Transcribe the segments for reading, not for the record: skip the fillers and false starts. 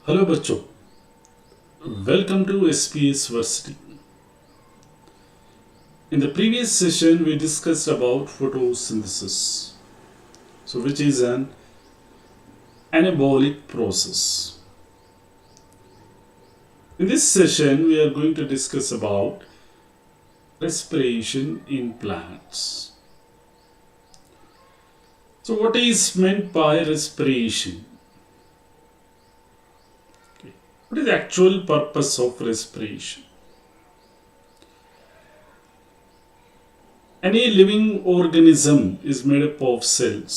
Hello बच्चों, welcome to SPSVERSITY. In the previous session, we discussed about photosynthesis, which is an anabolic process. In this session, we are going to discuss about respiration in plants. So, what is meant by respiration? What is the actual purpose of respiration? Any living organism is made up of cells.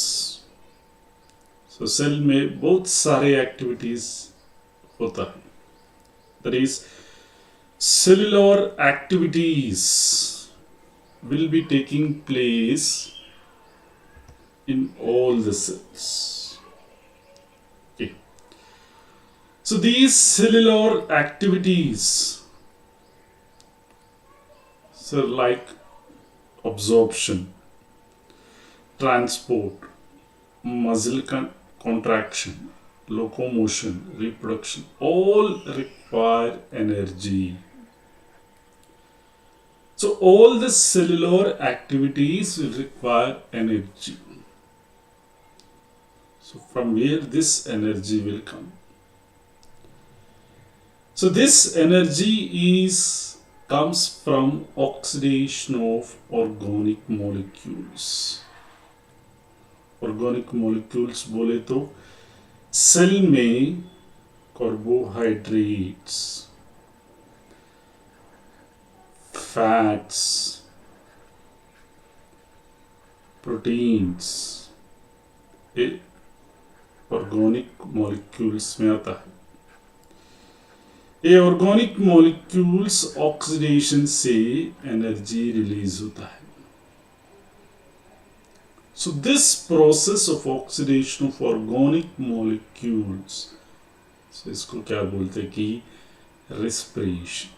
So cell में बहुत सारे activities होता है. That is, cellular activities will be taking place in all the cells. Okay. So these cellular activities, like absorption, transport, muscle contraction, locomotion, reproduction, all require energy. So all the cellular activities will require energy. So from where this energy will come? So this energy comes from oxidation of organic molecules. Organic molecules बोले तो cell में carbohydrates, fats, proteins, ये organic molecules में आता है. ये organic molecules oxidation से energy release होता है. So this process of oxidation of organic molecules, so इसको क्या बोलते हैं कि respiration.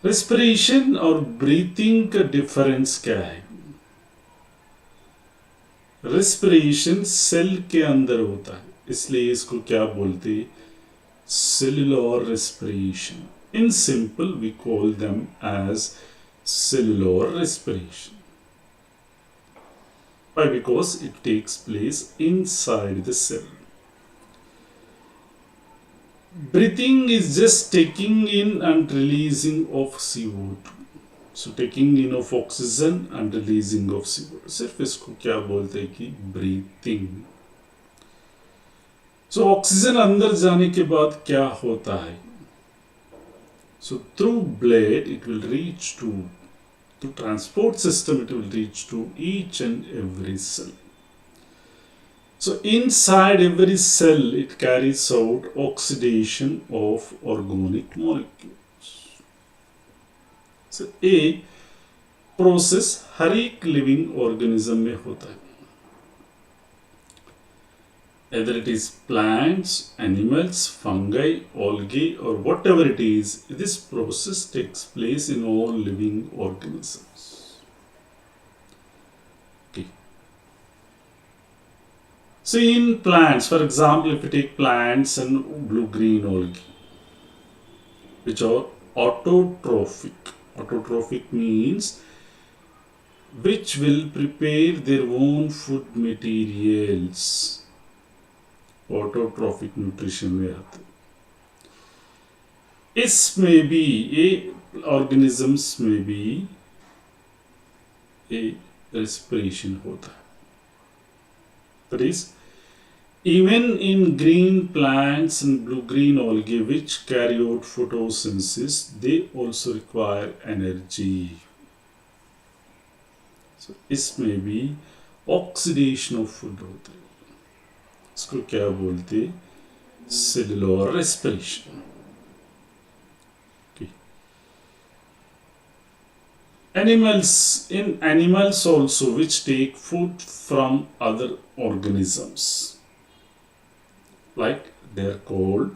Respiration और breathing का difference क्या है? Respiration सेल के अंदर होता है, इसलिए इसको क्या बोलते हैं? Cellular respiration. In simple, we call them as cellular respiration. Why? Because it takes place inside the cell. Breathing is just taking in and releasing of CO2. So taking in of oxygen and releasing of CO2. सिर्फ इसको क्या बोलते हैं कि breathing. So oxygen अंदर जाने के बाद क्या होता है? So through blood it will reach to transport system, it will reach to each and every cell. So inside every cell it carries out oxidation of organic molecules. So a process हर एक living organism में होता है. Either it is plants, animals, fungi, algae, or whatever it is, this process takes place in all living organisms. Okay. So in plants, for example, if you take plants and blue-green algae, which are autotrophic. Autotrophic means which will prepare their own food materials. Autotrophic nutrition में आते हैं. इसमें भी ये organisms में भी ये respiration होता है. That is, even in green plants and blue-green algae which carry out photosynthesis, they also require energy. So इसमें भी ऑक्सीडेशन ऑफ फूड होता है. इसको क्या बोलते? Cellular respiration. Animals also which take food from other organisms, like they are called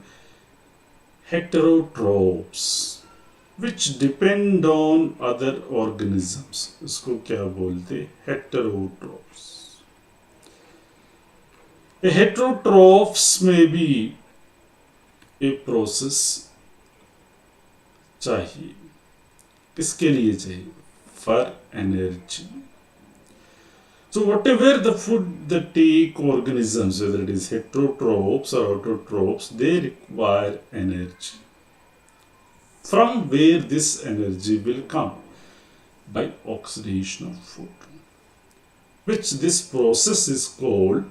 heterotrophs, which depend on other organisms. इसको क्या बोलते? Heterotrophs. A heterotrophs may be a process चाहिए. किसके लिए चाहिए? For energy. So whatever the food that take organisms, whether it is heterotrophs or autotrophs, they require energy. From where this energy will come? By oxidation of food, which this process is called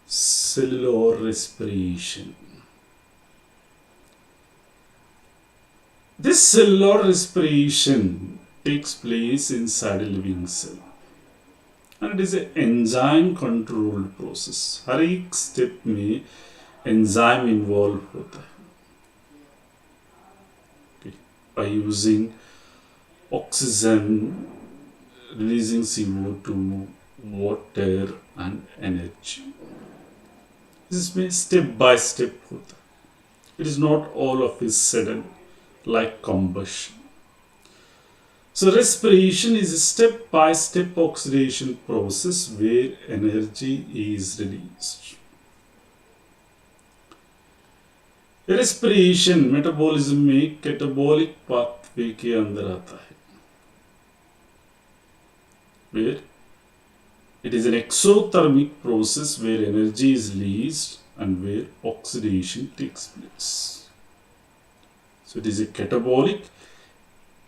cellular respiration. This cellular respiration takes place inside a living cell, and it is an enzyme controlled process. हर एक step में enzyme involve होता है. By using oxygen, releasing CO2, water and energy. इसमें step by step होता है. It is not all of a sudden like combustion. So respiration is a step-by-step oxidation process where energy is released. Respiration metabolism में catabolic pathway के अंदर आता है, where it is an exothermic process where energy is released and where oxidation takes place. So it is a catabolic,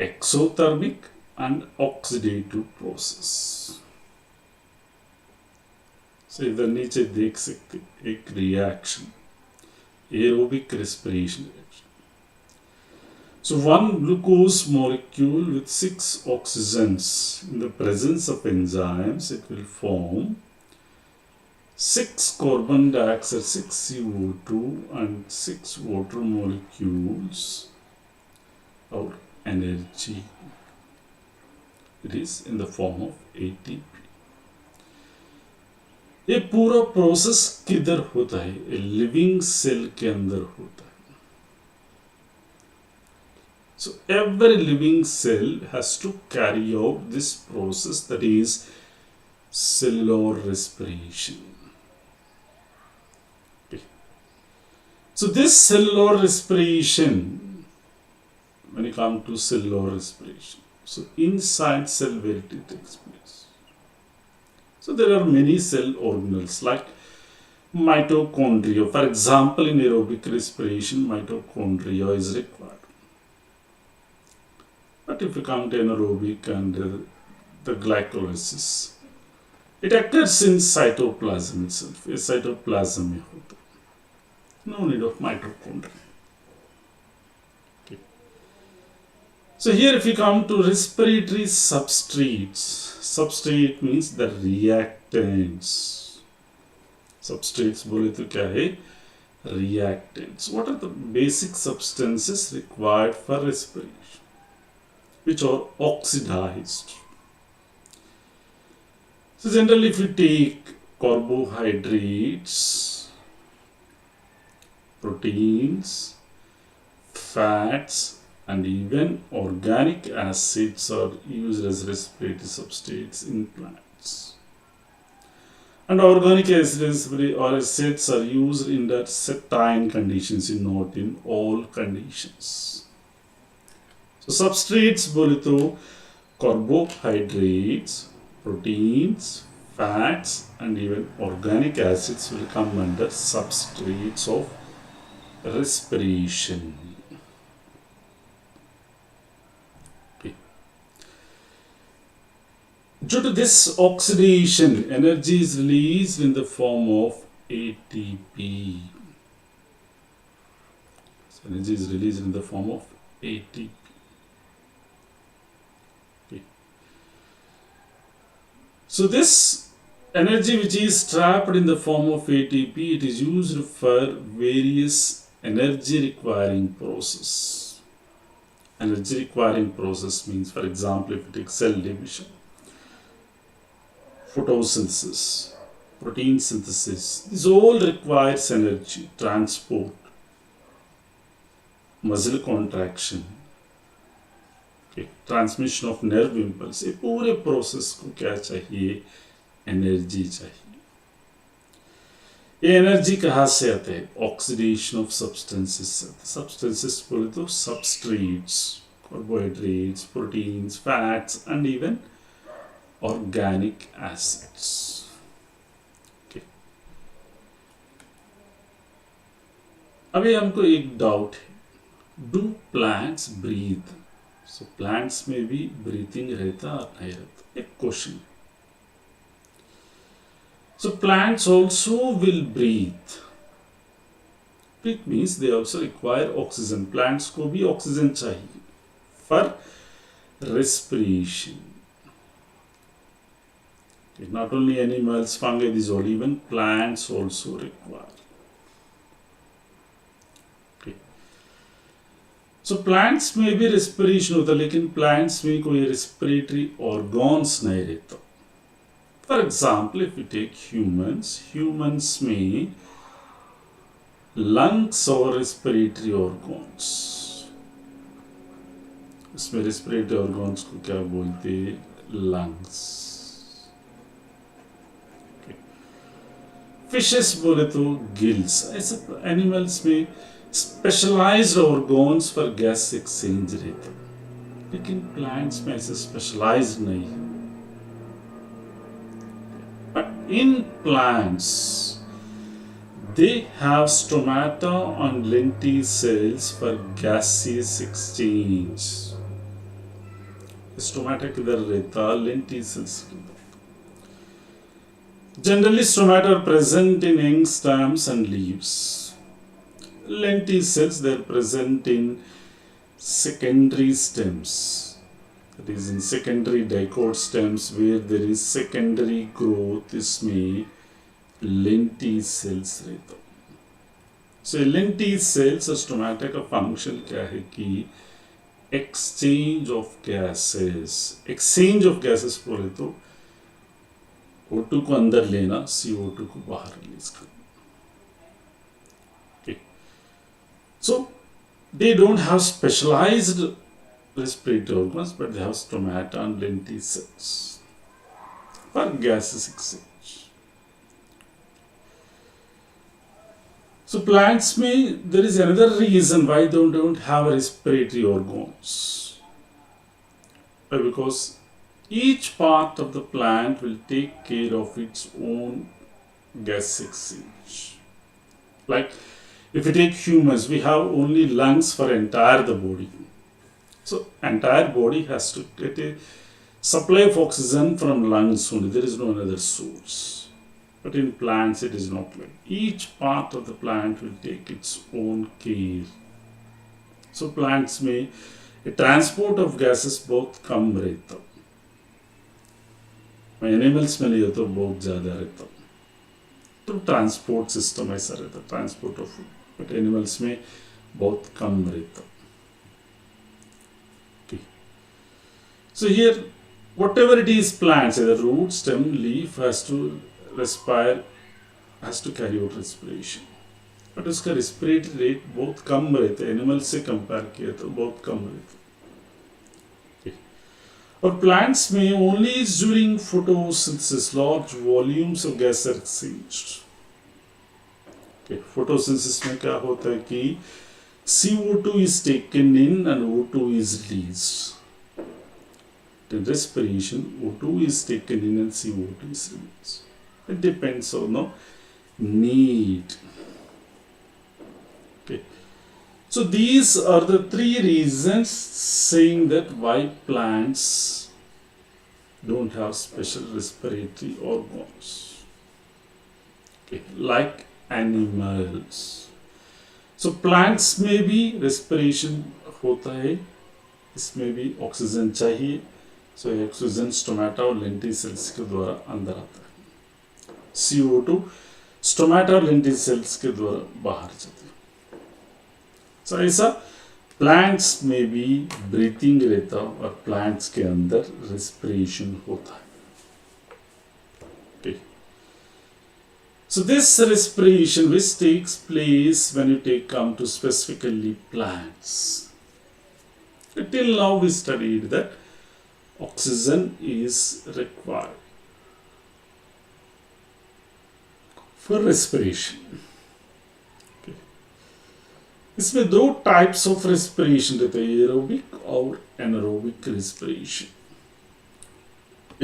exothermic and oxidative process. So इधर नीचे देख सकते एक reaction, aerobic respiration reaction. So one glucose molecule with 6 oxygens, in the presence of enzymes, it will form 6 carbon dioxide, 6 CO2 and 6 water molecules or energy. It is in the form of ATP. ये पूरा process किधर होता है? A living cell के अंदर होता है. So every living cell has to carry out this process, that is cellular respiration. Okay. So this cellular respiration, when you come to cellular respiration, so inside cell where it takes place. So there are many cell organelles like mitochondria. For example, in aerobic respiration, mitochondria is required. But if you come to anaerobic and the glycolysis, it occurs in cytoplasm itself. A cytoplasm में होता है. No need of mitochondria. Okay. So here if you come to respiratory substrates, substrate means the reactants. Substrates बोले तो क्या है? Reactants. What are the basic substances required for respiration, which are oxidized? So generally if you take carbohydrates, proteins, fats and even organic acids are used as respiratory substrates in plants. And organic acids or acids are used in that certain conditions, not in all conditions. So substrates बोले तो carbohydrates, proteins, fats and even organic acids will come under substrates of respiration. Okay. Due to this oxidation, energy is released in the form of ATP. So energy is released in the form of ATP. So this energy which is trapped in the form of ATP, it is used for various energy requiring process. Energy requiring process means, for example, if you take cell division, photosynthesis, protein synthesis, this all requires energy, transport, muscle contraction, transmission of nerve impulse, ये पूरे process को क्या चाहिए? Energy चाहिए. ये energy कहाँ से आते हैं? ऑक्सीडेशन ऑफ सब्सटेंसेस से। सब्सटेंसेस बोले तो substrates, carbohydrates, proteins, fats and even organic acids. अभी हमको एक डाउट है, डू प्लांट्स ब्रीथ? सो प्लांट्स में भी ब्रीथिंग रहता और नहीं रहता, एक question. So plants also will breathe. It means they also require oxygen. Plants को भी oxygen चाहिए for respiration. Okay, not only animals, fungi, these all, even plants also require. Okay. So plants में भी respiration होता, लेकिन plants में कोई respiratory organs नहीं रहता. For example, if we take humans में lungs और respiratory organs. इसमें respiratory organs को क्या बोलते हैं? Lungs. Okay. Fishes बोले तो gills. ऐसे animals में specialized organs for gas exchange रहते, लेकिन plants में ऐसे specialized नहीं है. In plants, they have stomata and lenticels for gaseous exchange. Stomata किधर रहता? Lenticels किधर? Generally, stomata are present in young stems and leaves. Lenticels, they are present in secondary stems. That is in secondary dicot stems where there is secondary growth, इसमें lenticels रहता. So lenticels और stomata का function क्या है कि exchange of gases. Exchange of gases बोले तो O2 को अंदर लेना, CO2 को बाहर रिलीज करना. Okay. So they don't have specialized respiratory organs, but they have stomata and lenticels for gases exchange. So plants में there is another reason why they don't have respiratory organs. Because each part of the plant will take care of its own gas exchange. Like if we take humans, we have only lungs for entire the body. So entire body has to get a supply of oxygen from lungs only. There is no another source. But in plants it is not like. Each part of the plant will take its own care. So plants में a transport of gases बहुत कम रहता. Animals में लियो तो बहुत ज़्यादा रहता. तो transport system ऐसा रहता, transport of food. But animals में बहुत कम रहता. So here, whatever it is plants, either root, stem, leaf, has to respire, has to carry out respiration. But उसका respiratory rate बहुत कम रहता है, animals से compare किया तो बहुत कम रहता है. और plants में only during photosynthesis large volumes of gas are exchanged. Okay. Photosynthesis में क्या होता है कि CO2 is taken in and O2 is released. In respiration, O2 is taken in and CO2 is released. It depends on the need. Okay. So these are the three reasons saying that why plants don't have special respiratory organs. Okay. Like animals. So plants में भी respiration होता है, इसमें भी oxygen चाहिए. So oxygen stomata और lenticels के द्वारा अंदर आता है. CO2 स्टोमेटा और लेंटिसेल्स के द्वारा बाहर जाता है. So ऐसा प्लांट्स में भी ब्रीथिंग रहता और प्लांट्स के अंदर रेस्पिरेशन होता है. Okay. So this respiration which takes place when you come to specifically plants. Till now we studied that oxygen is required for respiration. Okay. इसमें दो टाइप्स ऑफ रेस्पिरेशन रहते हैं, एरोबिक और एनारोबिक रेस्पिरेशन.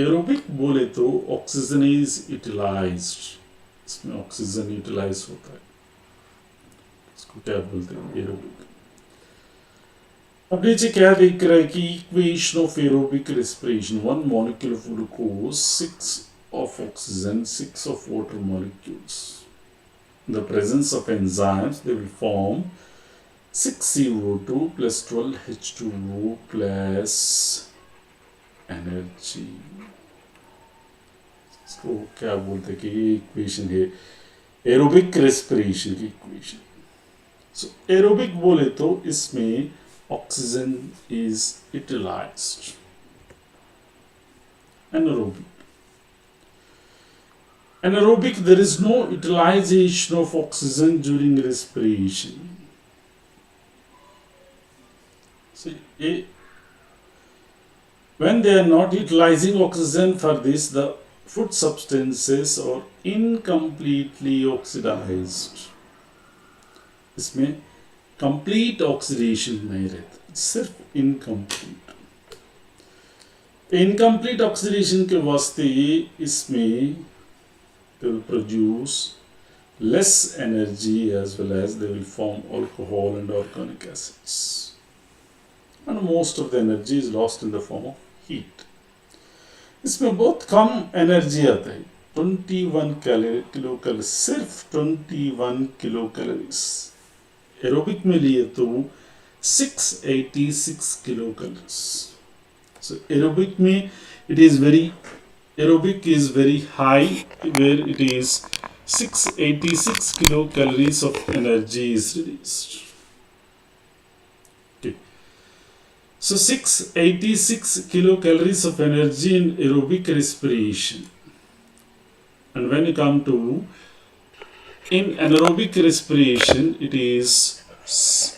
एरोबिक बोले तो oxygen is utilised, इसमें oxygen utilise होता है, इसको क्या बोलते हैं, एरोबिक. अब नीचे क्या दिख रहा है कि equation of aerobic respiration, 1 molecule of glucose, 6 of oxygen, 6 of water molecules. In the presence of enzymes, they will form 6 CO2 plus 12 H2O plus energy. इसको क्या बोलते हैं कि ये इक्वेशन है एरोबिक रेस्पिरेशन की इक्वेशन. सो एरोबिक बोले तो इसमें oxygen is utilized. Anaerobic, there is no utilization of oxygen during respiration. See, when they are not utilizing oxygen for this, the food substances are incompletely oxidized. इसमें complete oxidation नहीं रहता, सिर्फ incomplete. Incomplete oxidation के वास्ते इसमें they will produce less energy as well as they will form alcohol and organic acids, and most of the energy is lost in the form of heat. इसमें बहुत कम energy आता है, 21 kilo calorie, सिर्फ 21 kilo calories. Aerobic में लिए तो 686 kilo calories. So aerobic में it is very, aerobic is very high, where it is 686 kilocalories of energy is released. Okay. So 686 kilocalories of energy in aerobic respiration. And when you come to in anaerobic respiration, it is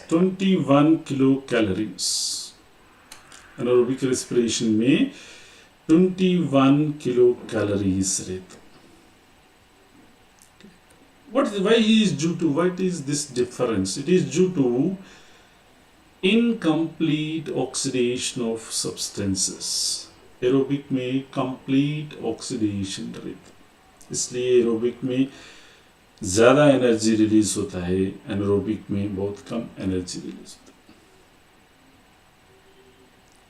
21 kilocalories. Anaerobic respiration में 21 kilocalories रहता. Why is due to, what is this difference? It is due to incomplete oxidation of substances. Aerobic में complete oxidation रहता, इसलिए aerobic में ज़्यादा energy release होता है, anaerobic में बहुत कम एनर्जी रिलीज होता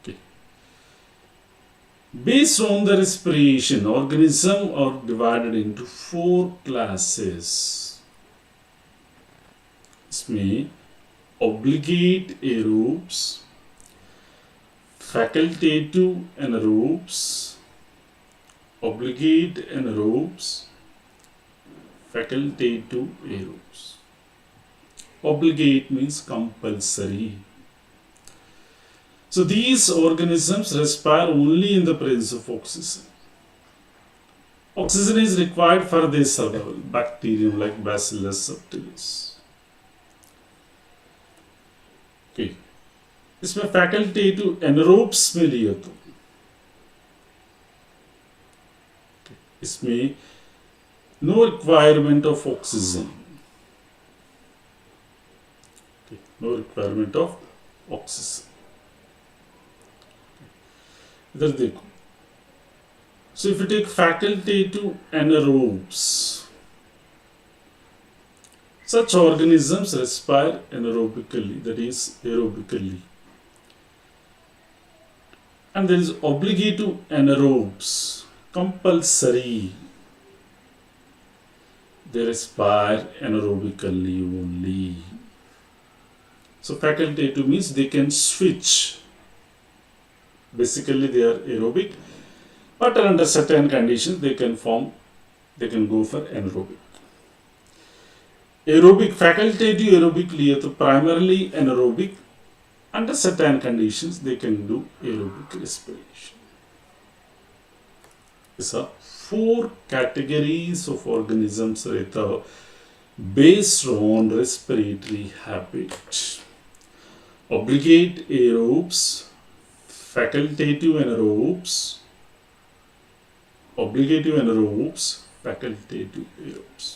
है. Based on the respiration, organisms are divided into 4 classes. इसमें obligate aerobes, facultative anaerobes, obligate anaerobes, facultative aerobes. Obligate means compulsory. So these organisms respire only in the presence of oxygen. Oxygen is required for their survival. Bacterium like Bacillus subtilis. Okay. इसमें facultative anaerobes में लिया तो इसमें no requirement of oxygen. Okay. No requirement of oxygen. इधर देखो. So if you take facultative anaerobes, such organisms respire anaerobically, that is aerobically. And there is obligative anaerobes, compulsory. They respire anaerobically only. So facultative means they can switch. Basically they are aerobic, but under certain conditions they can go for anaerobic. Aerobic, facultative aerobic liye to primarily anaerobic, under certain conditions they can do aerobic respiration. These are 4 categories of organisms rehta based on respiratory habit. Obligate aerobes, facultative anaerobes, obligative anaerobes, facultative aerobes.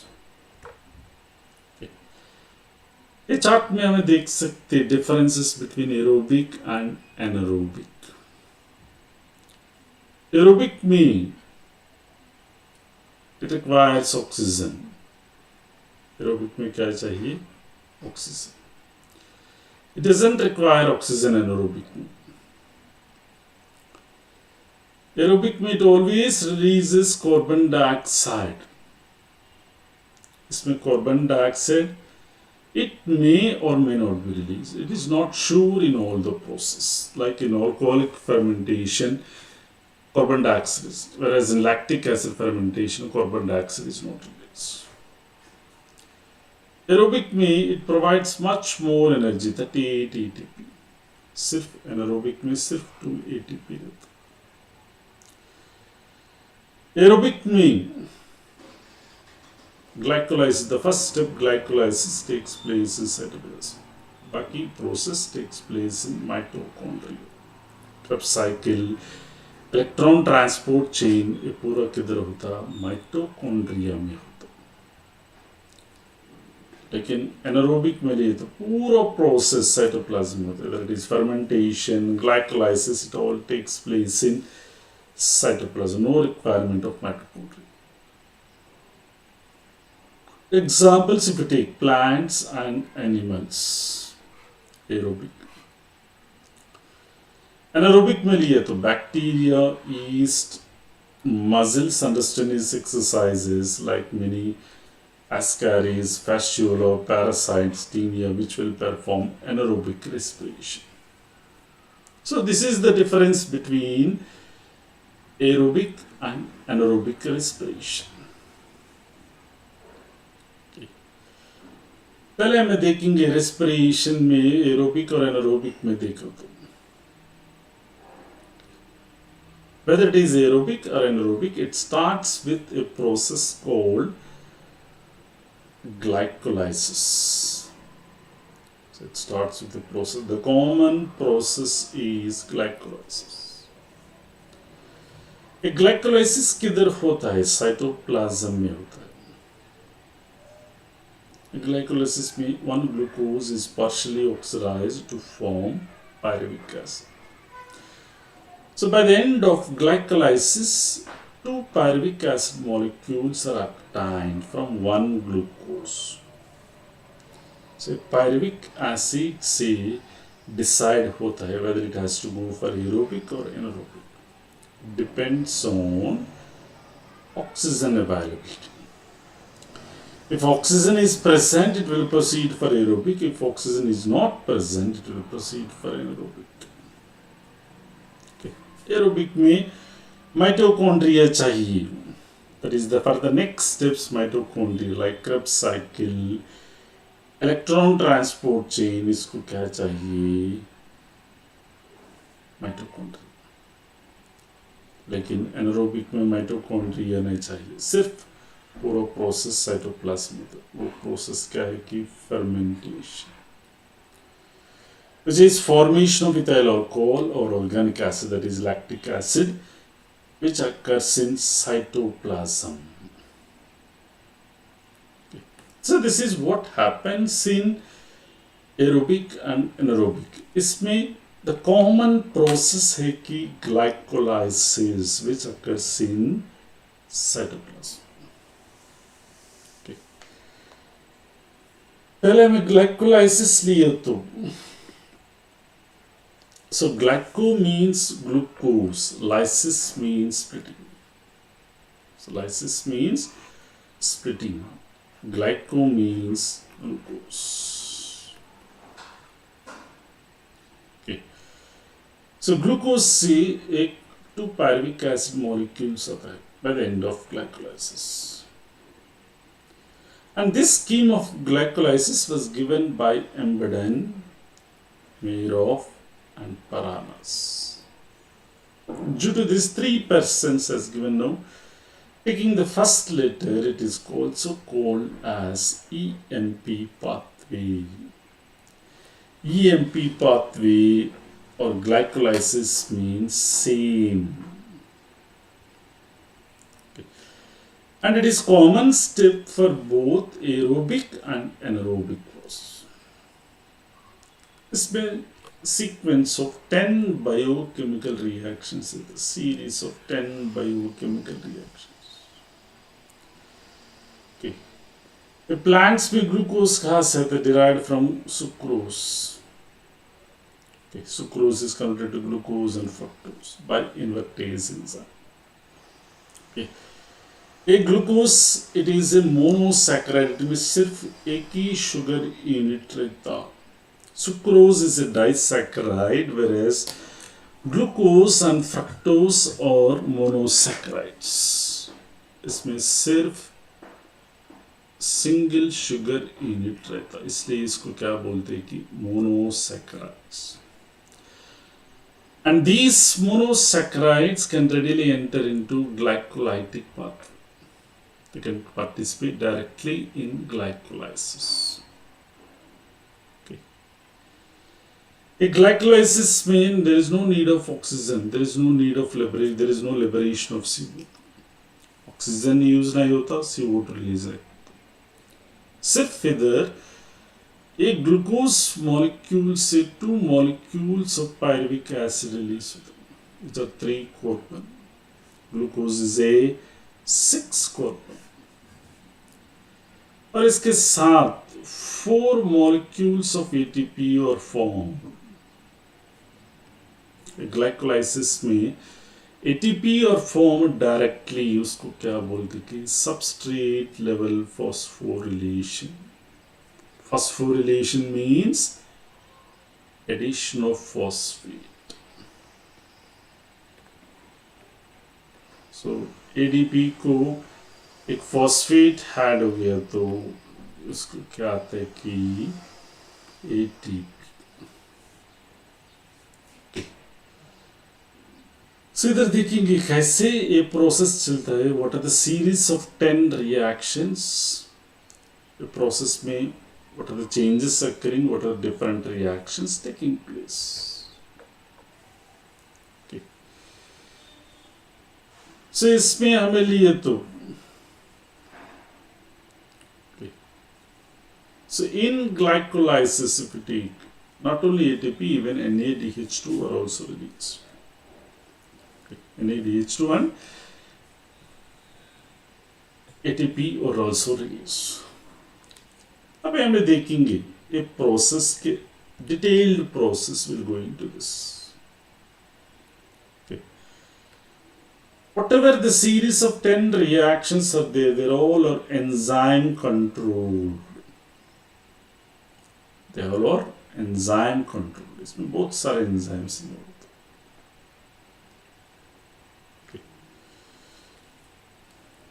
ये chart में हमें देख सकते हैं differences between aerobic and anaerobic. Aerobic में it requires oxygen. Aerobic में क्या चाहिए? Oxygen. It doesn't require oxygen anaerobic में. Aerobic में it always releases carbon dioxide. इसमें carbon dioxide it may or may not be released. It is not sure in all the process. Like in alcoholic fermentation, carbon dioxide is, whereas in lactic acid fermentation, carbon dioxide is not released. Aerobic में it provides much more energy, 38 ATP. सिर्फ anaerobic में सिर्फ 2 ATP रहता है. Aerobic में glycolysis, the first step glycolysis takes place in cytoplasm. बाकी process takes place in mitochondria. Krebs cycle, electron transport chain ये पूरा किधर होता? माइटोकॉन्ड्रिया में होता. लेकिन anaerobic में लिए तो पूरा process cytoplasm में होता है. Whether it is fermentation, glycolysis, it all takes place in cytoplasm. No requirement of mitochondria. Examples if you take plants and animals. Aerobic. Anaerobic में लिए तो bacteria, yeast, mussels under strenuous exercises like many ascaris, fasciole, parasites, tinea, which will perform anaerobic respiration. So this is the difference between aerobic and anaerobic respiration. पहले हमें देखेंगे respiration में aerobic और anaerobic में देखो तो whether it is aerobic or anaerobic, it starts with a process called glycolysis. So it starts with the process. The common process is glycolysis. ये glycolysis किधर होता है? साइटोप्लाज्म में होता है. Glycolysis में one glucose is partially oxidized to form pyruvic acid. So by the end of glycolysis, 2 pyruvic acid molecules are obtained from one glucose. So pyruvic acid से decide होता है whether it has to go for aerobic or anaerobic. Depends on oxygen availability. If oxygen is present, it will proceed for aerobic. If oxygen is not present, it will proceed for anaerobic. Okay. Aerobic में mitochondria चाहिए. That is for the next steps mitochondria like Krebs cycle, electron transport chain इसको क्या चाहिए? Mitochondria. लेकिन anaerobic में mitochondria नहीं चाहिए. सिर्फ पूरा प्रोसेस साइटोप्लाज्म में. वो प्रोसेस क्या है कि fermentation, which is formation of ethyl alcohol or organic acid, that is lactic acid, which occurs in cytoplasm. Okay. So this is what happens in aerobic and anaerobic. इसमें the common process है कि glycolysis, which occurs in cytoplasm. पहले हमें glycolysis लिए तो so glyco means glucose, lysis means splitting. So lysis means splitting. Glyco means glucose. Okay. So glucose से एक 2 pyruvic acid molecules आता है by the end of glycolysis. And this scheme of glycolysis was given by Embeden, Meirov, and Paranas. Due to these 3 persons as given now, taking the first letter, it is also called as EMP pathway. EMP pathway or glycolysis means same. And it is common step for both aerobic and anaerobic process. इसमें sequence of 10 biochemical reactions is a series of 10 biochemical reactions. Okay. The plants में glucose कहाँ से आता है? Derived from sucrose. Okay. Sucrose is converted to glucose and fructose by invertase enzyme. Okay. A glucose, it is a monosaccharide, में सिर्फ एक ही sugar unit रहता. Sucrose is a disaccharide, whereas glucose and fructose are monosaccharides. इसमें सिर्फ single sugar unit रहता है, इसलिए इसको क्या बोलते हैं कि monosaccharides. And these monosaccharides can readily enter into glycolytic pathway. They can participate directly in glycolysis. Okay. A glycolysis means there is no need of oxygen, there is no need of liberation, there is no liberation of CO2. Oxygen use नहीं होता, CO2 release है. सिर्फ इधर एक glucose molecule से 2 molecules of pyruvic acid release होता है. These are 3 corpon. Glucose is a 6 corpon. और इसके साथ 4 molecules of ATP और form. ग्लाइकोलाइसिस में ATP और फॉर्म डायरेक्टली उसको क्या बोलते कि substrate level phosphorylation. Phosphorylation means addition of phosphate. So ADP को एक phosphate ऐड हो गया तो उसको क्या आता है कि ATP. So इधर देखेंगे कैसे ये प्रोसेस चलता है. What are the series of 10 reactions? The process में what are the changes occurring? What are different reactions taking place? Okay. So इसमें हमें लिए तो okay. So in glycolysis, if you take not only ATP, even NADH2 are also released. NADH2 and ATP are also released. अब हमें देखेंगे ये process के detailed process will go into this. Whatever the series of 10 reactions are there, they all are enzyme controlled. They all are enzyme controlled. इसमें बहुत सारे enzymes हैं.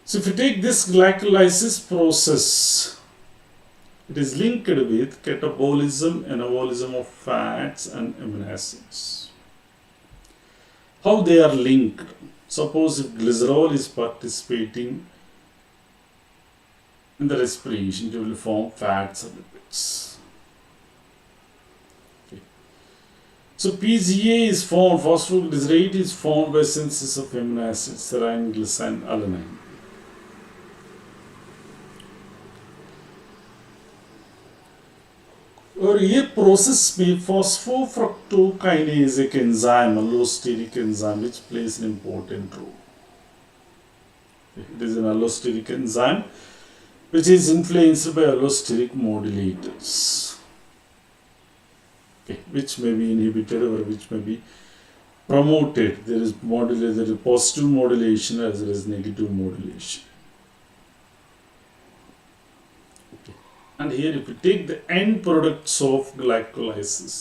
So if you take this glycolysis process, it is linked with catabolism, anabolism of fats and amino acids. How they are linked? Suppose if glycerol is participating in the respiration, it will form fats and lipids. Okay. So PGA is formed, phosphoglycerate is formed by synthesis of amino acids, serine, glycine, alanine. और ये process में फॉस्फोफ्रक्टोकाइनेज एक enzyme, allosteric enzyme, which plays an important role. It is an allosteric enzyme which is influenced by allosteric modulators, okay, which may be inhibited or which may be promoted. There is positive modulation as well as negative modulation. And here if you take the end products of glycolysis,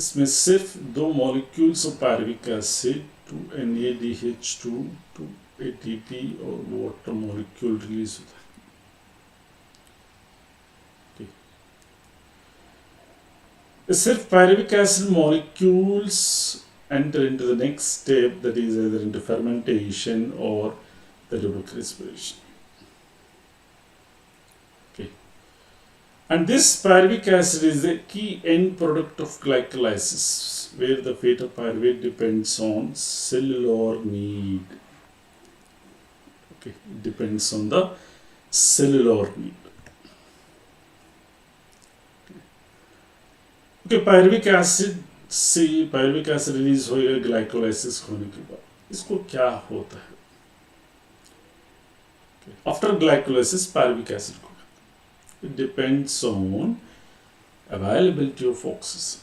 इसमें सिर्फ 2 molecules of pyruvic acid, 2 NADH2, 2 ATP और water molecule release होता है. Okay. सिर्फ pyruvic acid molecules enter into the next step, that is either into fermentation or the aerobic respiration. And this pyruvic acid is the key end product of glycolysis, where the fate of pyruvate depends on cellular need. Okay, it depends on the cellular need. Okay. क्योंकि pyruvic acid release होएगा glycolysis होने के बाद. इसको क्या होता है? After glycolysis pyruvic acid को, it depends on availability of oxygen.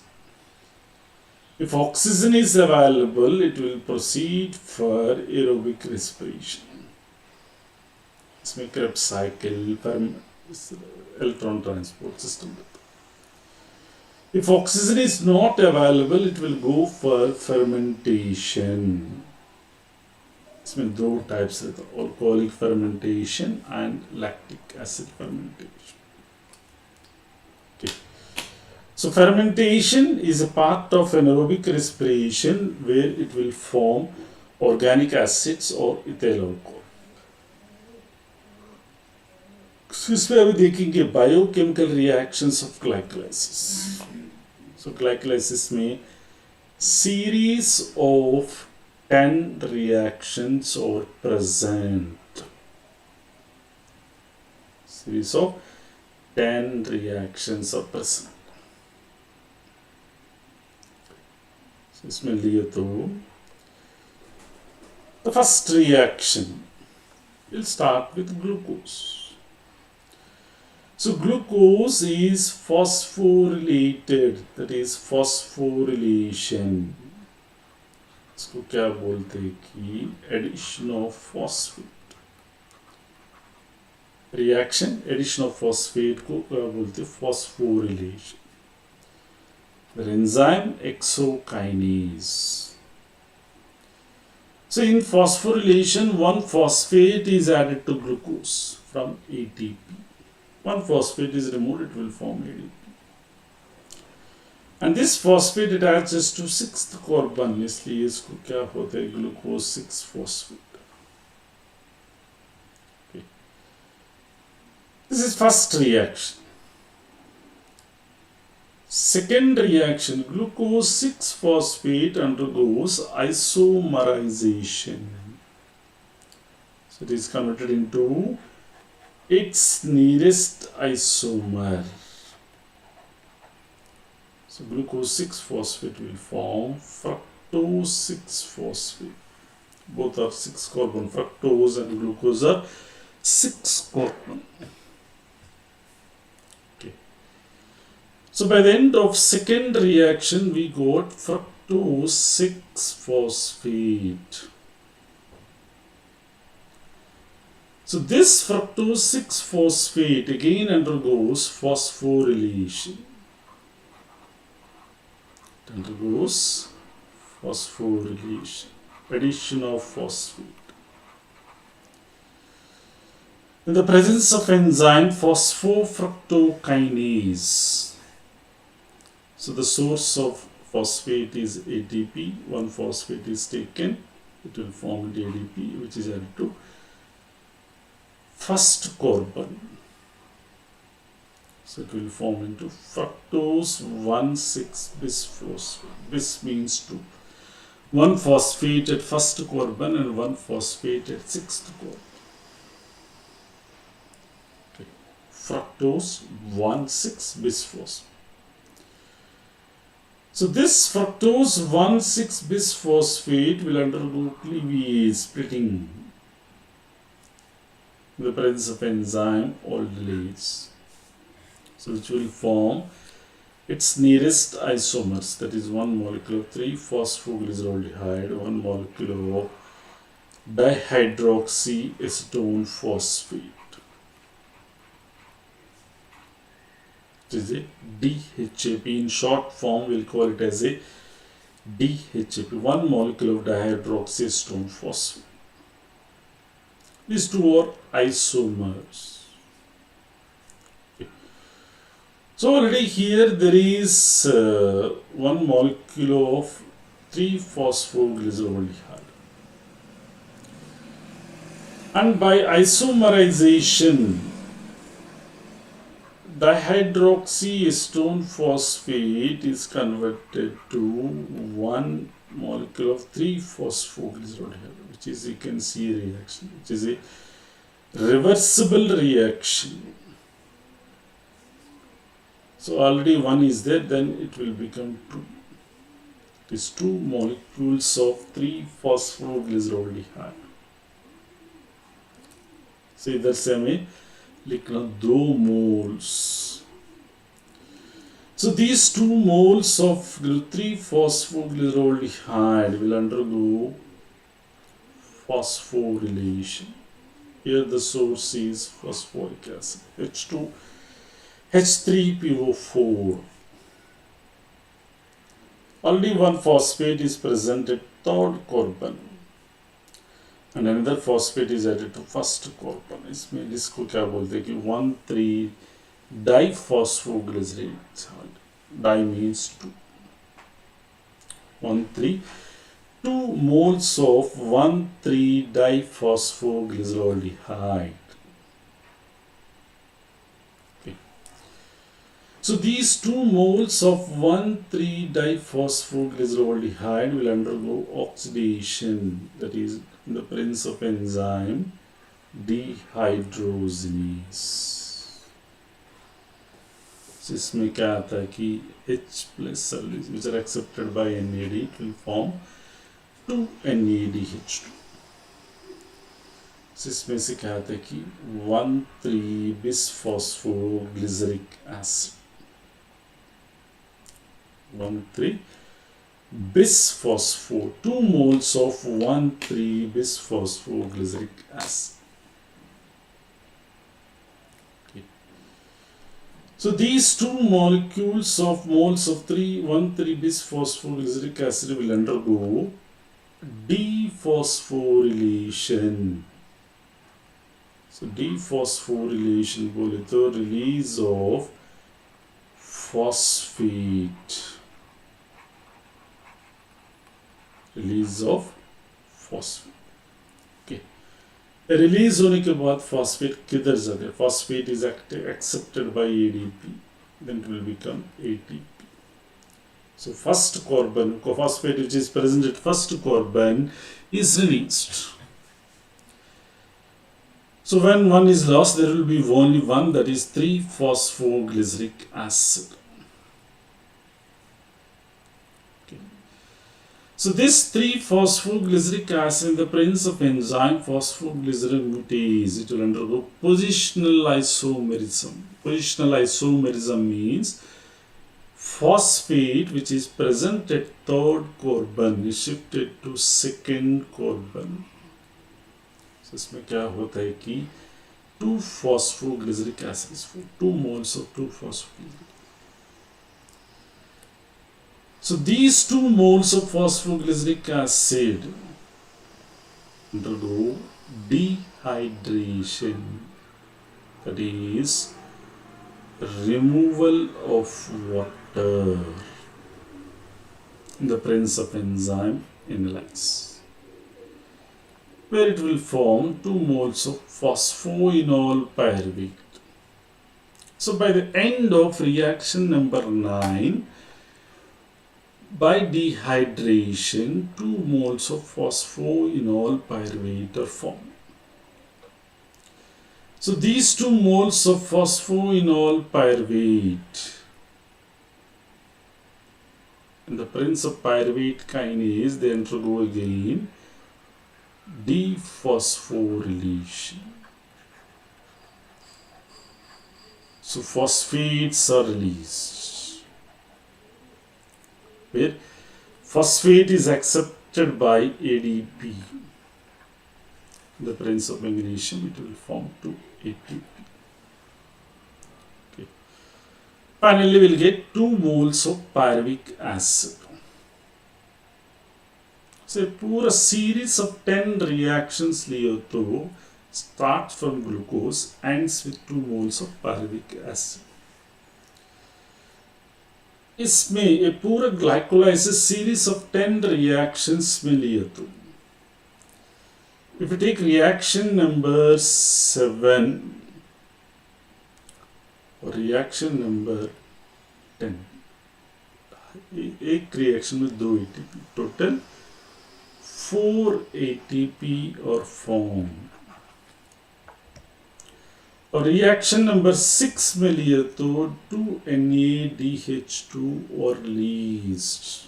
If oxygen is available, it will proceed for aerobic respiration. इसमें Krebs cycle पर electron transport system. If oxygen is not available, it will go for fermentation. इसमें दो types रहता है, alcoholic fermentation and lactic acid fermentation. Okay. So fermentation is a part of anaerobic respiration where it will form organic acids or ethyl alcohol. इसमें अभी देखेंगे biochemical reactions of glycolysis. So glycolysis में series of 10 reactions are present. Series of 10 reactions are present. So इसमें लिए तो the first reaction will start with glucose. So glucose is phosphorylated, that is phosphorylation. इसको क्या बोलते हैं कि addition of phosphate. Reaction addition of phosphate को क्या बोलते हैं? Phosphorylation. The enzyme exokinase. So in phosphorylation, one phosphate is added to glucose from ATP. One phosphate is removed, it will form ADP. And this phosphate attaches to 6th carbon, इसलिए इसको क्या होता है? Glucose 6-phosphate. Okay. This is first reaction. Second reaction, glucose 6-phosphate undergoes isomerization. So it is converted into its nearest isomer. So glucose 6-phosphate will form fructose 6-phosphate. Both are 6 carbon. Fructose and glucose are 6 carbon. Okay. So by the end of second reaction, we got fructose 6-phosphate. So this fructose 6-phosphate again undergoes phosphorylation. It undergoes phosphorylation, addition of phosphate. In the presence of enzyme phosphofructokinase. So the source of phosphate is ATP. One phosphate is taken, it will form ADP, which is added to first carbon. So it will form into fructose 1,6-bisphosphate. Bis means 2. One phosphate at first carbon and one phosphate at 6th carbon. Okay. Fructose 1,6-bisphosphate. So this fructose 1,6-bisphosphate will undergo cleavage, splitting, in the presence of enzyme aldolase. So which will form its nearest isomers, that is one molecule of 3-phosphoglyceraldehyde, one molecule of dihydroxyacetone phosphate. It is a DHAP. In short form, we'll call it as a DHAP, one molecule of dihydroxyacetone phosphate. These two are isomers. Okay. So already here there is one molecule of 3-phosphoglyceraldehyde. And by isomerization, dihydroxyacetone phosphate is converted to one molecule of 3-phosphoglyceraldehyde, which is, you can see, reaction, which is a reversible reaction. So already 1 is there, then it will become 2. It is 2 molecules of 3-phosphoglyceroldehyde. So इधर से हमें लिखना 2 moles. So these 2 moles of 3-phosphoglyceroldehyde will undergo phosphorylation. Here the source is phosphoric acid, H2, H3PO4. Only one phosphate is present at third carbon and another phosphate is added to first carbon. इसमें इसको क्या बोलते हैं कि 1,3 diphosphoglycerate. Di means 2. 1,3 2 moles of 1,3 diphosphoglyceroldehyde. Okay. So these 2 moles of 1,3 diphosphoglyceroldehyde will undergo oxidation, that is in the presence of enzyme dehydrogenase. So इसमें क्या आता है कि H plus cells which are accepted by NAD, it will form 2 NADH2. So इसमें से क्या आता है कि 1,3 bisphosphoglyceric acid. 1,3 bisphospho, 2 moles of 1,3 bisphosphoglyceric acid. Okay. So these 2 moles of 1,3 bisphosphoglyceric acid will undergo dephosphorylation. So dephosphorylation बोले तो release of phosphate. Release of phosphate. Okay. Release होने के बाद phosphate किधर जाते हैं? Phosphate is accepted by ADP. Then it will become ATP. So first carbon, phosphate which is present at first carbon is released. So when one is lost, there will be only one, that is 3-phosphoglyceric acid. Okay. So this 3-phosphoglyceric acid in the presence of enzyme phosphoglycerin mutase, it will undergo positional isomerism. Positional isomerism means phosphate which is present at third carbon is shifted to second carbon. So इसमें क्या होता है कि 2-phosphoglyceric acid is formed, 2 moles of 2-phosphoglyceric. So these 2 moles of phosphoglyceric acid undergo dehydration, that is removal of water in the presence of enzyme enolase, where it will form 2 moles of phosphoenol pyruvate. So by the end of reaction number 9, by dehydration, 2 moles of phosphoenol pyruvate are formed. So these 2 moles of phosphoenol pyruvate in the presence of pyruvate kinase, they undergo again dephosphorylation. So phosphates are released, where phosphate is accepted by ADP. In the presence of magnesium, it will form 2 ATP. Okay. Finally, we will get 2 moles of pyruvic acid. So a पूरा series of 10 reactions लियो तो starts from glucose, ends with 2 moles of pyruvic acid. इसमें एक पूरा glycolysis series of 10 reactions में लियो तो, if you take reaction number 7 or reaction number 10, एक reaction में 2 ATP, total 4 ATP are formed. और reaction number 6 में लिए तो 2NADH2 और released.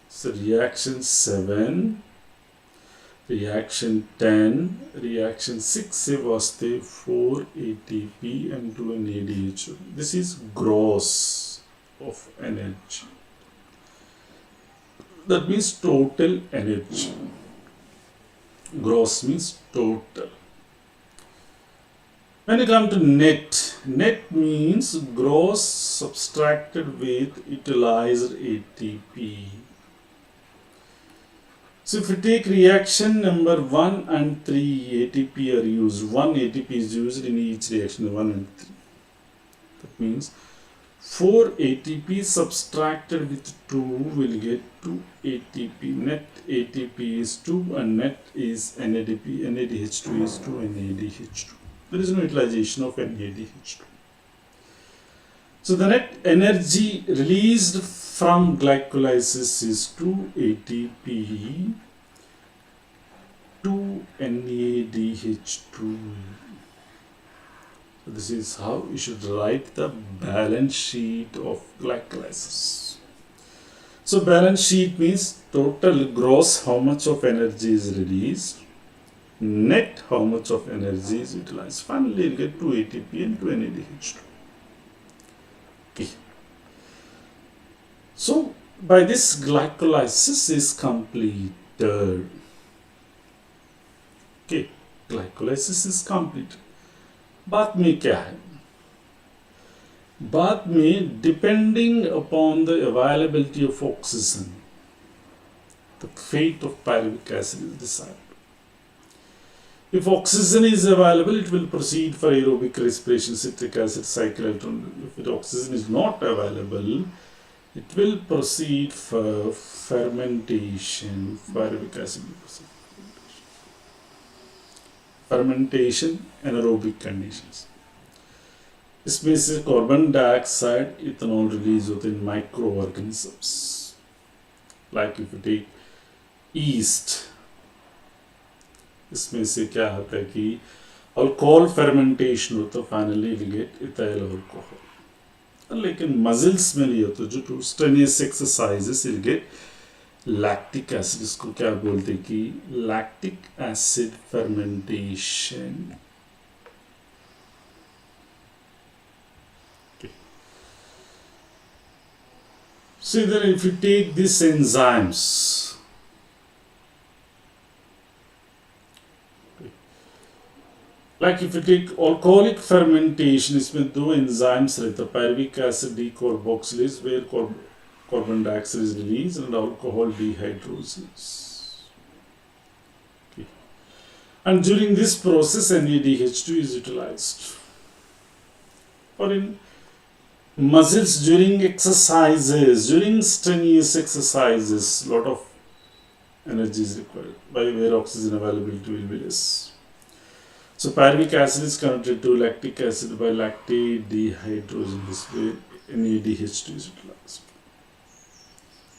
So reaction 7, reaction 10, reaction 6 से वास्ते 4 ATP and 2 NADH2. This is gross of energy. That means total energy. Gross means total. When you come to net, net means gross subtracted with utilized ATP. So if you take reaction number 1 and 3, ATP are used. 1 ATP is used in each reaction, 1 and 3. That means 4 ATP subtracted with 2 will get 2 ATP. Net ATP is 2 and net is NADP. NADH2 is 2 NADH2. There is no utilization of NADH2. So the net energy released from glycolysis is 2 ATP, 2 NADH2. This is how you should write the balance sheet of glycolysis. So balance sheet means total gross how much of energy is released, net how much of energy is utilized. Finally you get 2 ATP and 2 NADH2. Okay. So by this glycolysis is completed. Okay, glycolysis is completed. बाद में क्या है? बाद में depending upon the availability of oxygen, the fate of pyruvic acid is decided. If oxygen is available, it will proceed for aerobic respiration, citric acid cycle. If oxygen is not available, it will proceed for fermentation, pyruvic acid. Fermentation, anaerobic conditions. इसमें से carbon dioxide ethanol release होते हैं microorganisms. Like if you take yeast, इसमें से क्या होता है कि अल्कोहल fermentation होता है, finally you get ethyl alcohol. लेकिन मसल्स में नहीं होता, जो to strenuous exercises you get lactic acid. इसको क्या बोलते हैं कि lactic acid fermentation. Okay. So then if you take these enzymes, like if you take alcoholic fermentation, इसमें दो enzymes रहते हैं, pyruvic acid decarboxylase where carbon dioxide is released and alcohol dehydrogenase. Okay. And during this process NADH2 is utilized. Or in muscles during exercises, during strenuous exercises, lot of energy is required by where oxygen availability will be less. So pyruvic acid is converted to lactic acid by lactate dehydrogenase where NADH2 is utilized.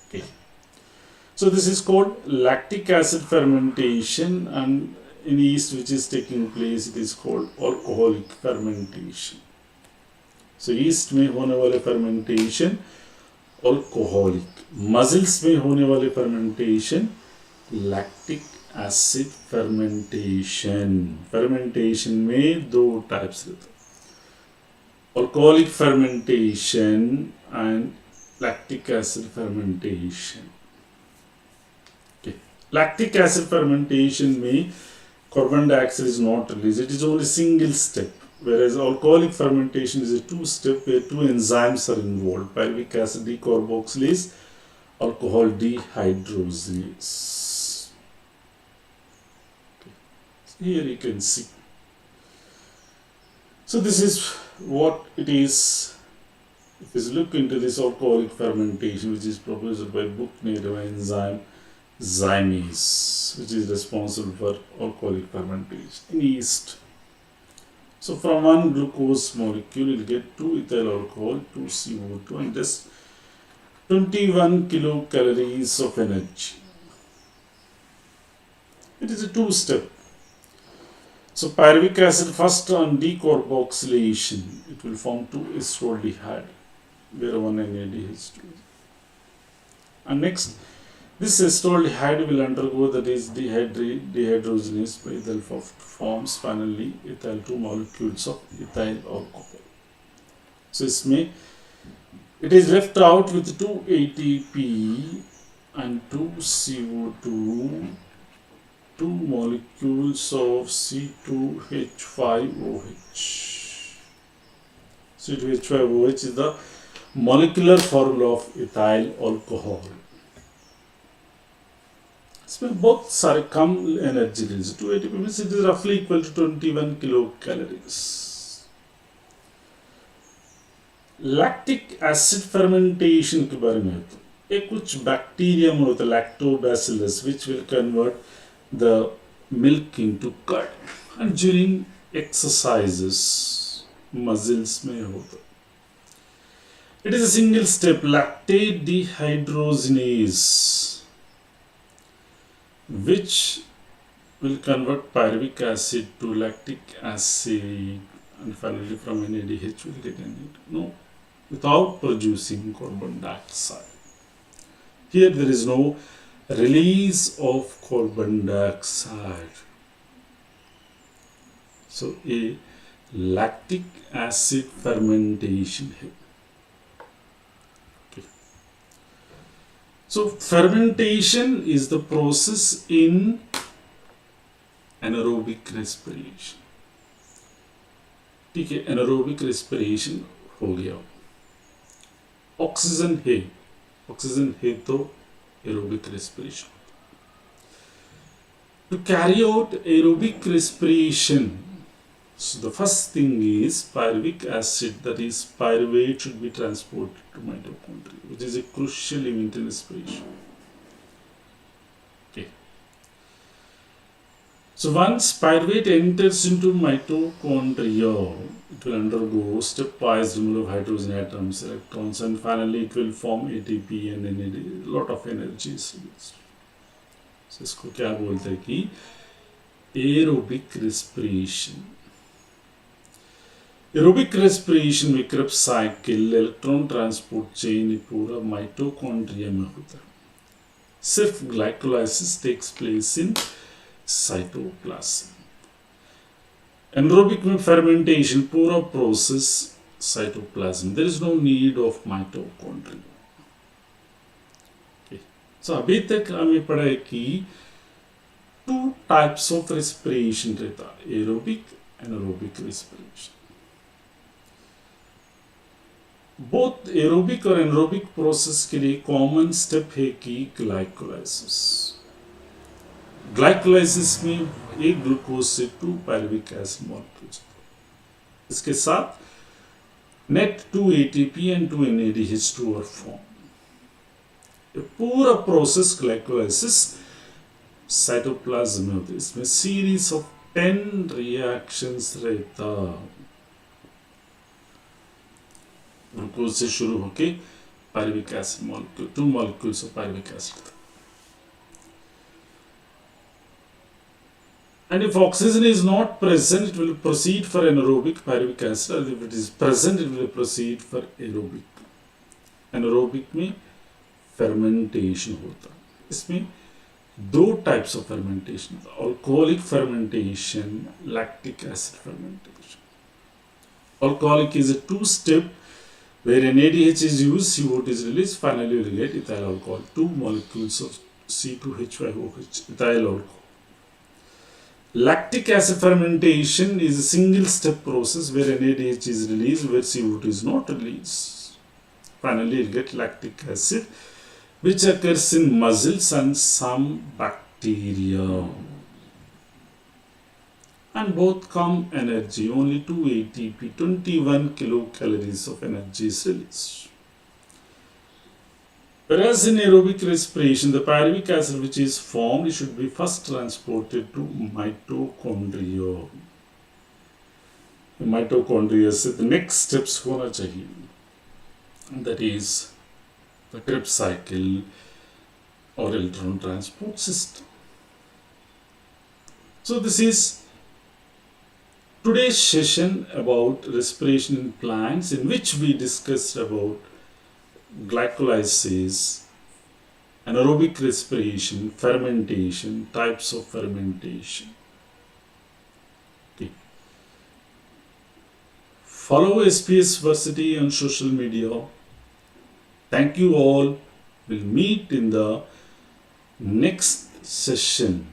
Okay. So this is called lactic acid fermentation, and in yeast which is taking place it is called alcoholic fermentation. So yeast में होने वाले fermentation alcoholic, muscles में होने वाले fermentation lactic acid fermentation. Fermentation में दो types रहते हैं, alcoholic fermentation and lactic acid fermentation. Okay. Lactic acid fermentation में carbon dioxide is not released, it is only single step, whereas alcoholic fermentation is a two-step where two enzymes are involved, pyruvic acid decarboxylase, alcohol dehydrogenase. Okay. So here you can see. So this is what it is. If you look into this alcoholic fermentation, which is proposed by book-native enzyme zymase, which is responsible for alcoholic fermentation in yeast. So from one glucose molecule, you will get 2 ethyl alcohol, 2 CO2, and just 21 kilocalories of energy. It is a two-step. So pyruvic acid first on decarboxylation, it will form 2-acetaldehyde, where one NADH2. And next, this acetaldehyde will undergo, that is dehydrogenase by itself, forms finally ethyl 2 molecules of ethyl alcohol. So it is left out with 2 ATP and 2 CO2, 2 molecules of C2H5OH. C2H5OH is the molecular formula of ethyl alcohol. इसमें बहुत सारे कम energy release 2 ATP means it is roughly equal to 21 kilocalories. Lactic acid fermentation के बारे में एक कुछ bacteria में होता है lactobacillus which will convert the milk into curd and during exercises muscles में होता है. It is a single step lactate dehydrogenase which will convert pyruvic acid to lactic acid and finally from NADH will get NAD. No, without producing carbon dioxide. Here there is no release of carbon dioxide. So a lactic acid fermentation here. Okay. So fermentation is the process in anaerobic respiration. ठीक है, anaerobic respiration हो गया. Oxygen है तो aerobic respiration. To carry out aerobic respiration, so the first thing is pyruvic acid, that is pyruvate, should be transported to mitochondria, which is a crucial event in respiration. Okay. So once pyruvate enters into mitochondria, it will undergo stepwise removal of hydrogen atoms, electrons, and finally it will form ATP and NAD. A lot of energy is released. So इसको क्या बोलते हैं कि aerobic respiration. Aerobic respiration में Krebs cycle, electron transport chain पूरा mitochondria में होता है. सिर्फ glycolysis takes place in cytoplasm. Anaerobic में fermentation पूरा process cytoplasm. There is no need of mitochondria. Okay. So अभी तक हमें पढ़ा है कि 2 types of respiration रहता है, aerobic, anaerobic respiration. Both aerobic और anaerobic process के लिए common step है कि glycolysis. ग्लाइकोलाइसिस में एक ग्लूकोज से 2 पायरुविक एसिड मॉलिक्यूल्स. इसके साथ net 2 ATP and 2 NADH2 are form. पूरा प्रोसेस ग्लाइकोलाइसिस साइटोप्लाज्म में होता है. इसमें सीरीज ऑफ 10 रिएक्शंस रहता. ग्लूकोज से शुरू होके pyruvic acid molecule, 2 molecules of pyruvic acid. And if oxygen is not present, it will proceed for anaerobic pyruvic acid, and if it is present, it will proceed for aerobic. Anaerobic में fermentation होता है. इसमें 2 types of fermentation, alcoholic fermentation, lactic acid fermentation. Alcoholic is a 2-step where NADH is used, CO2 is released, finally you will get ethyl alcohol, 2 molecules of C2H5OH, ethyl alcohol. Lactic acid fermentation is a single step process where NADH is released, where CO2 is not released. Finally, you get lactic acid, which occurs in muscles and some bacteria. And both come energy, only 2 ATP, 21 kilocalories of energy is released. Whereas in aerobic respiration, the pyruvic acid which is formed, it should be first transported to mitochondria. Mitochondria से the next steps होना चाहिए. That is the Krebs cycle or electron transport system. So this is today's session about respiration in plants, in which we discussed about glycolysis, anaerobic respiration, fermentation, types of fermentation. Okay. Follow SPSVERSITY on social media. Thank you all. We'll meet in the next session.